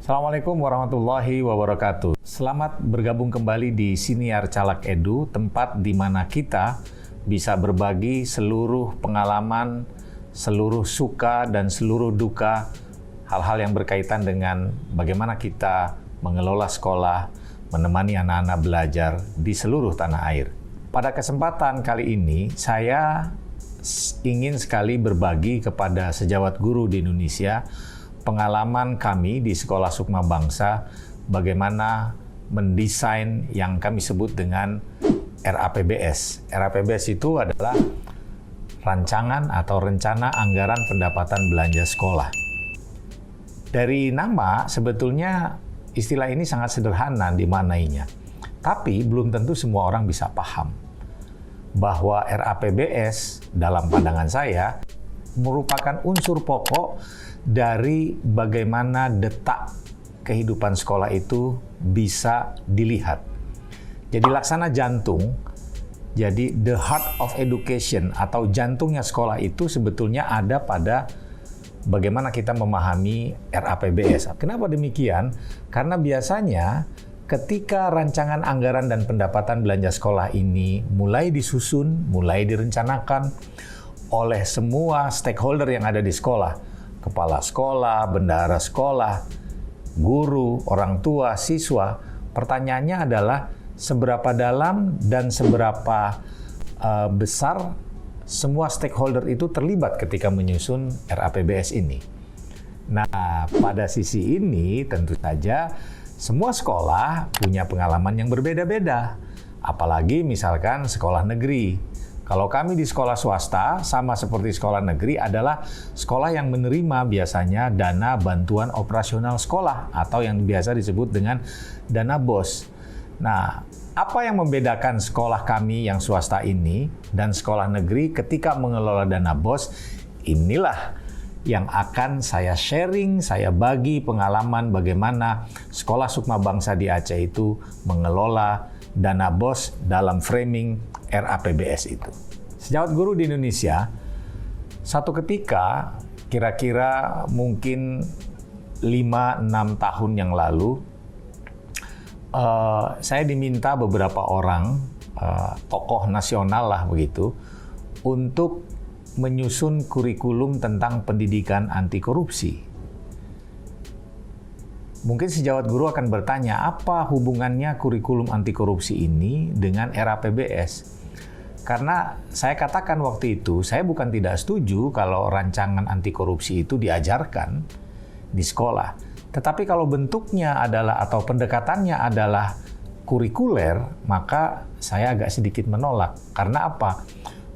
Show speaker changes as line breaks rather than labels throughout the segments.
Assalamualaikum warahmatullahi wabarakatuh. Selamat bergabung kembali di Siniar Calak Edu, tempat di mana kita bisa berbagi seluruh pengalaman, seluruh suka dan seluruh duka, hal-hal yang berkaitan dengan bagaimana kita mengelola sekolah, menemani anak-anak belajar di seluruh tanah air. Pada kesempatan kali ini, saya ingin sekali berbagi kepada sejawat guru di Indonesia pengalaman kami di Sekolah Sukma Bangsa, bagaimana mendesain yang kami sebut dengan RAPBS. RAPBS itu adalah rancangan atau rencana anggaran pendapatan belanja sekolah. Dari nama, sebetulnya istilah ini sangat sederhana dimaknainya. Tapi belum tentu semua orang bisa paham bahwa RAPBS dalam pandangan saya merupakan unsur pokok dari bagaimana detak kehidupan sekolah itu bisa dilihat. Jadi laksana jantung, jadi the heart of education atau jantungnya sekolah itu sebetulnya ada pada bagaimana kita memahami RAPBS. Kenapa demikian? Karena biasanya ketika rancangan anggaran dan pendapatan belanja sekolah ini mulai disusun, mulai direncanakan oleh semua stakeholder yang ada di sekolah, kepala sekolah, bendahara sekolah, guru, orang tua, siswa, pertanyaannya adalah seberapa dalam dan seberapa besar semua stakeholder itu terlibat ketika menyusun RAPBS ini. Nah, pada sisi ini tentu saja semua sekolah punya pengalaman yang berbeda-beda. Apalagi misalkan sekolah negeri. Kalau kami di sekolah swasta, sama seperti sekolah negeri, adalah sekolah yang menerima biasanya dana bantuan operasional sekolah atau yang biasa disebut dengan dana BOS. Nah, apa yang membedakan sekolah kami yang swasta ini dan sekolah negeri ketika mengelola dana BOS? Inilah yang akan saya sharing, saya bagi pengalaman bagaimana Sekolah Sukma Bangsa di Aceh itu mengelola dana BOS dalam framing RAPBS itu. Sejawat guru di Indonesia, satu ketika kira-kira mungkin 5-6 tahun yang lalu, saya diminta beberapa orang, tokoh nasional lah begitu, untuk menyusun kurikulum tentang pendidikan anti korupsi. Mungkin sejawat guru akan bertanya, apa hubungannya kurikulum anti korupsi ini dengan RAPBS? Karena saya katakan waktu itu, saya bukan tidak setuju kalau rancangan anti korupsi itu diajarkan di sekolah. Tetapi kalau bentuknya adalah atau pendekatannya adalah kurikuler, maka saya agak sedikit menolak. Karena apa?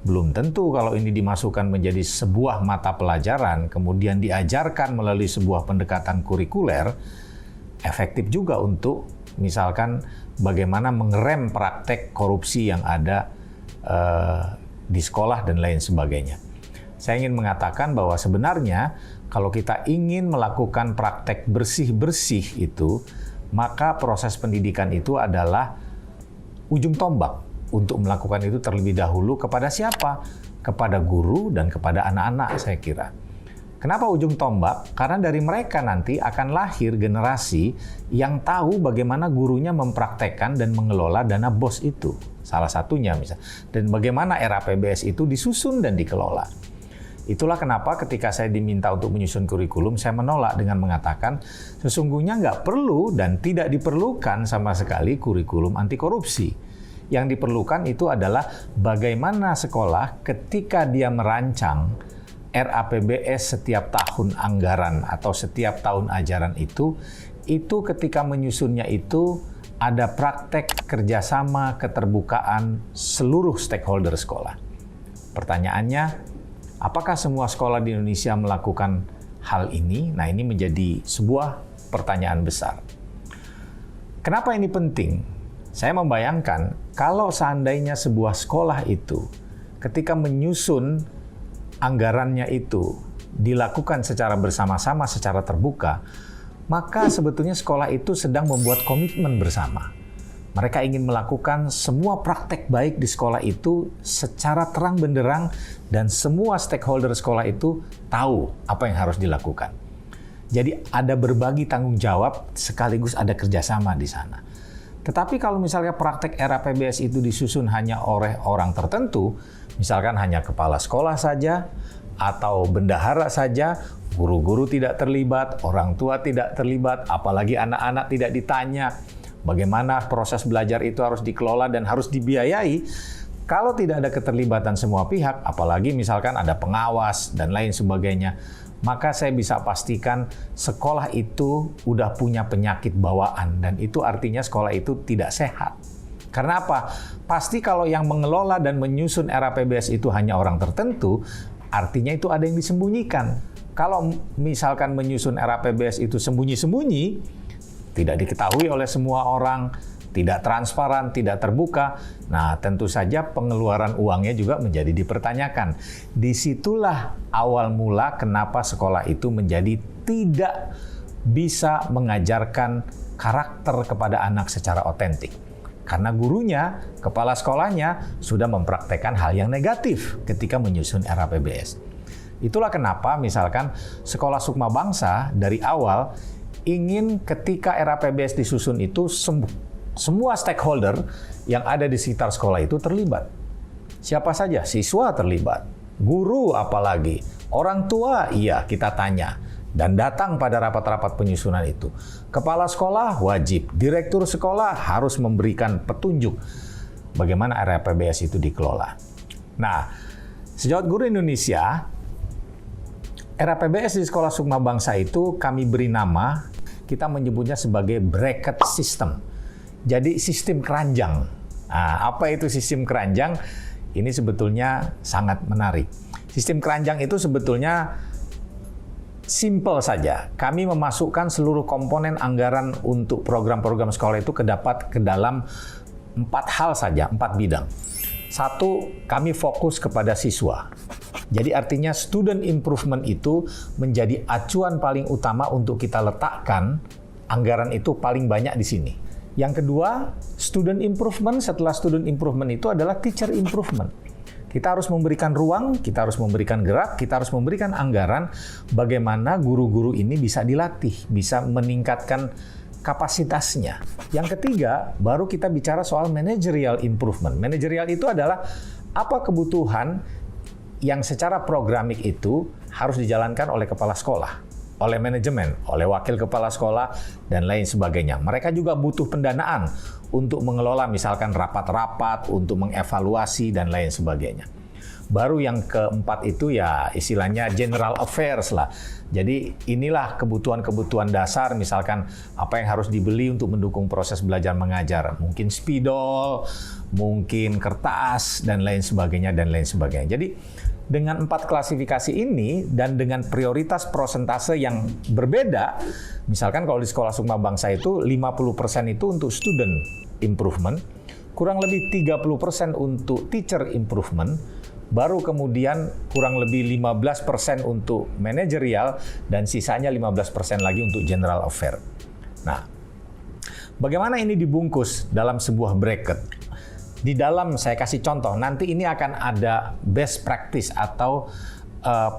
Belum tentu kalau ini dimasukkan menjadi sebuah mata pelajaran, kemudian diajarkan melalui sebuah pendekatan kurikuler, efektif juga untuk misalkan bagaimana mengerem praktek korupsi yang ada di sekolah dan lain sebagainya. Saya ingin mengatakan bahwa sebenarnya kalau kita ingin melakukan praktek bersih-bersih itu, maka proses pendidikan itu adalah ujung tombak untuk melakukan itu terlebih dahulu kepada siapa? Kepada guru dan kepada anak-anak, saya kira. Kenapa ujung tombak? Karena dari mereka nanti akan lahir generasi yang tahu bagaimana gurunya mempraktekkan dan mengelola dana BOS itu. Salah satunya misalnya. Dan bagaimana RAPBS itu disusun dan dikelola. Itulah kenapa ketika saya diminta untuk menyusun kurikulum, saya menolak dengan mengatakan sesungguhnya nggak perlu dan tidak diperlukan sama sekali kurikulum anti korupsi. Yang diperlukan itu adalah bagaimana sekolah ketika dia merancang RAPBS setiap tahun anggaran atau setiap tahun ajaran itu ketika menyusunnya itu ada praktek kerjasama keterbukaan seluruh stakeholder sekolah. Pertanyaannya, apakah semua sekolah di Indonesia melakukan hal ini? Nah, ini menjadi sebuah pertanyaan besar. Kenapa ini penting? Saya membayangkan kalau seandainya sebuah sekolah itu ketika menyusun anggarannya itu dilakukan secara bersama-sama, secara terbuka, maka sebetulnya sekolah itu sedang membuat komitmen bersama. Mereka ingin melakukan semua praktek baik di sekolah itu secara terang benderang dan semua stakeholder sekolah itu tahu apa yang harus dilakukan. Jadi ada berbagi tanggung jawab sekaligus ada kerjasama di sana. Tetapi kalau misalnya praktek RAPBS itu disusun hanya oleh orang tertentu, misalkan hanya kepala sekolah saja, atau bendahara saja, guru-guru tidak terlibat, orang tua tidak terlibat, apalagi anak-anak tidak ditanya bagaimana proses belajar itu harus dikelola dan harus dibiayai. Kalau tidak ada keterlibatan semua pihak, apalagi misalkan ada pengawas dan lain sebagainya, maka saya bisa pastikan sekolah itu udah punya penyakit bawaan dan itu artinya sekolah itu tidak sehat. Karena apa? Pasti kalau yang mengelola dan menyusun RAPBS itu hanya orang tertentu, artinya itu ada yang disembunyikan. Kalau misalkan menyusun RAPBS itu sembunyi-sembunyi, tidak diketahui oleh semua orang, tidak transparan, tidak terbuka, nah tentu saja pengeluaran uangnya juga menjadi dipertanyakan. Disitulah awal mula kenapa sekolah itu menjadi tidak bisa mengajarkan karakter kepada anak secara otentik. Karena gurunya, kepala sekolahnya sudah mempraktekkan hal yang negatif ketika menyusun RAPBS. Itulah kenapa misalkan Sekolah Sukma Bangsa dari awal ingin ketika RAPBS disusun itu semua stakeholder yang ada di sekitar sekolah itu terlibat. Siapa saja? Siswa terlibat, guru apalagi, orang tua iya kita tanya, dan datang pada rapat-rapat penyusunan itu. Kepala sekolah wajib, direktur sekolah harus memberikan petunjuk bagaimana RAPBS itu dikelola. Nah, sejawat guru Indonesia, RAPBS di Sekolah Sukma Bangsa itu kami beri nama, kita menyebutnya sebagai bracket system. Jadi sistem keranjang. Nah, apa itu sistem keranjang? Ini sebetulnya sangat menarik. Sistem keranjang itu sebetulnya simple saja. Kami memasukkan seluruh komponen anggaran untuk program-program sekolah itu ke dalam 4 hal saja, 4 bidang. 1, kami fokus kepada siswa. Jadi artinya student improvement itu menjadi acuan paling utama untuk kita letakkan anggaran itu paling banyak di sini. Yang kedua, student improvement. Setelah student improvement itu adalah teacher improvement. Kita harus memberikan ruang, kita harus memberikan gerak, kita harus memberikan anggaran bagaimana guru-guru ini bisa dilatih, bisa meningkatkan kapasitasnya. Yang ketiga, baru kita bicara soal managerial improvement. Managerial itu adalah apa kebutuhan yang secara programik itu harus dijalankan oleh kepala sekolah, oleh manajemen, oleh wakil kepala sekolah, dan lain sebagainya. Mereka juga butuh pendanaan untuk mengelola misalkan rapat-rapat, untuk mengevaluasi, dan lain sebagainya. Baru yang keempat itu ya istilahnya general affairs lah. Jadi inilah kebutuhan-kebutuhan dasar, misalkan apa yang harus dibeli untuk mendukung proses belajar mengajar. Mungkin spidol, mungkin kertas, dan lain sebagainya, dan lain sebagainya. Jadi dengan 4 klasifikasi ini dan dengan prioritas prosentase yang berbeda, misalkan kalau di Sekolah Sukma Bangsa itu 50% itu untuk student improvement, kurang lebih 30% untuk teacher improvement, baru kemudian kurang lebih 15% untuk manajerial, dan sisanya 15% lagi untuk general affair. Nah, bagaimana ini dibungkus dalam sebuah bracket? Di dalam, saya kasih contoh, nanti ini akan ada best practice atau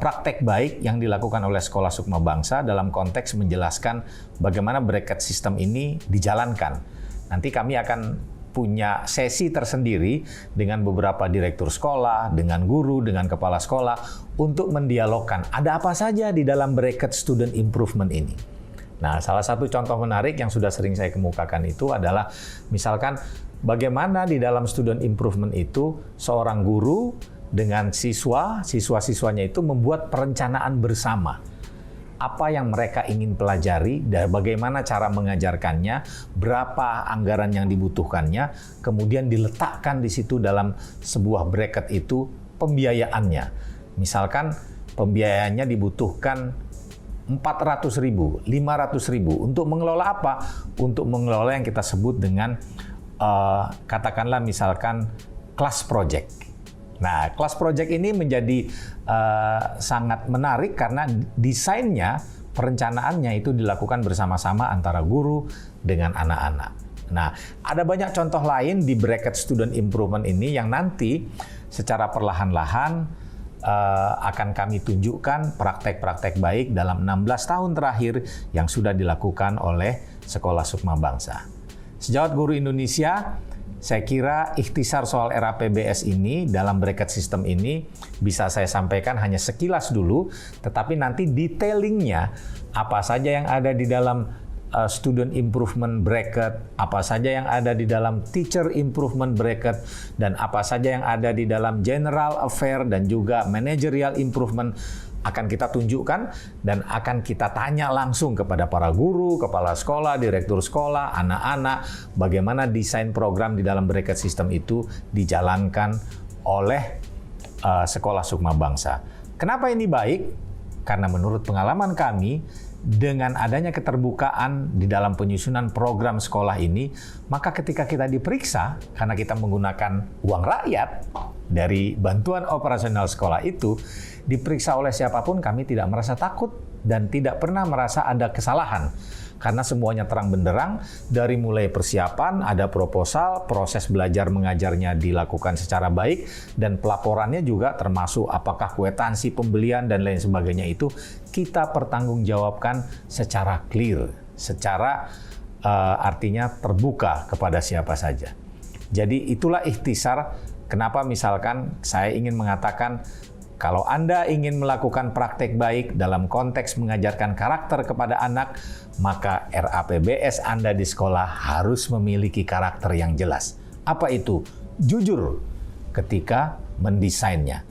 praktek baik yang dilakukan oleh Sekolah Sukma Bangsa dalam konteks menjelaskan bagaimana bracket system ini dijalankan. Nanti kami akan punya sesi tersendiri dengan beberapa direktur sekolah, dengan guru, dengan kepala sekolah untuk mendialogkan ada apa saja di dalam bracket student improvement ini. Nah, salah satu contoh menarik yang sudah sering saya kemukakan itu adalah misalkan bagaimana di dalam student improvement itu seorang guru dengan siswa-siswanya itu membuat perencanaan bersama. Apa yang mereka ingin pelajari, dan bagaimana cara mengajarkannya, berapa anggaran yang dibutuhkannya, kemudian diletakkan di situ dalam sebuah bracket itu pembiayaannya. Misalkan pembiayaannya dibutuhkan 400.000, 500.000 untuk mengelola apa? Untuk mengelola yang kita sebut dengan katakanlah misalkan class project. Nah, class project ini menjadi sangat menarik karena desainnya, perencanaannya itu dilakukan bersama-sama antara guru dengan anak-anak. Nah, ada banyak contoh lain di bracket student improvement ini yang nanti secara perlahan-lahan akan kami tunjukkan praktek-praktek baik dalam 16 tahun terakhir yang sudah dilakukan oleh Sekolah Sukma Bangsa. Sejawat Guru Indonesia, saya kira ikhtisar soal RAPBS ini dalam bracket system ini bisa saya sampaikan hanya sekilas dulu, tetapi nanti detailingnya apa saja yang ada di dalam student improvement bracket, apa saja yang ada di dalam teacher improvement bracket, dan apa saja yang ada di dalam general affair dan juga managerial improvement akan kita tunjukkan dan akan kita tanya langsung kepada para guru, kepala sekolah, direktur sekolah, anak-anak, bagaimana desain program di dalam bracket system itu dijalankan oleh Sekolah Sukma Bangsa. Kenapa ini baik? Karena menurut pengalaman kami, dengan adanya keterbukaan di dalam penyusunan program sekolah ini, maka ketika kita diperiksa, karena kita menggunakan uang rakyat dari bantuan operasional sekolah itu, diperiksa oleh siapapun kami tidak merasa takut dan tidak pernah merasa ada kesalahan. Karena semuanya terang benderang, dari mulai persiapan, ada proposal, proses belajar mengajarnya dilakukan secara baik, dan pelaporannya juga termasuk apakah kwitansi pembelian dan lain sebagainya itu kita pertanggungjawabkan secara clear, secara artinya terbuka kepada siapa saja. Jadi itulah ikhtisar kenapa misalkan saya ingin mengatakan kalau Anda ingin melakukan praktek baik dalam konteks mengajarkan karakter kepada anak, maka RAPBS Anda di sekolah harus memiliki karakter yang jelas. Apa itu? Jujur ketika mendesainnya.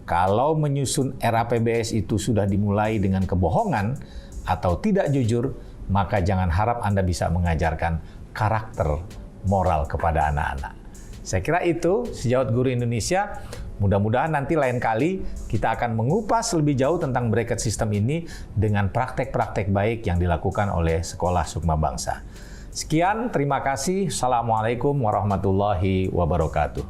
Kalau menyusun RAPBS itu sudah dimulai dengan kebohongan atau tidak jujur, maka jangan harap Anda bisa mengajarkan karakter moral kepada anak-anak. Saya kira itu, Sejawat Guru Indonesia. Mudah-mudahan nanti lain kali kita akan mengupas lebih jauh tentang bracket system ini dengan praktek-praktek baik yang dilakukan oleh Sekolah Sukma Bangsa. Sekian, terima kasih. Assalamualaikum warahmatullahi wabarakatuh.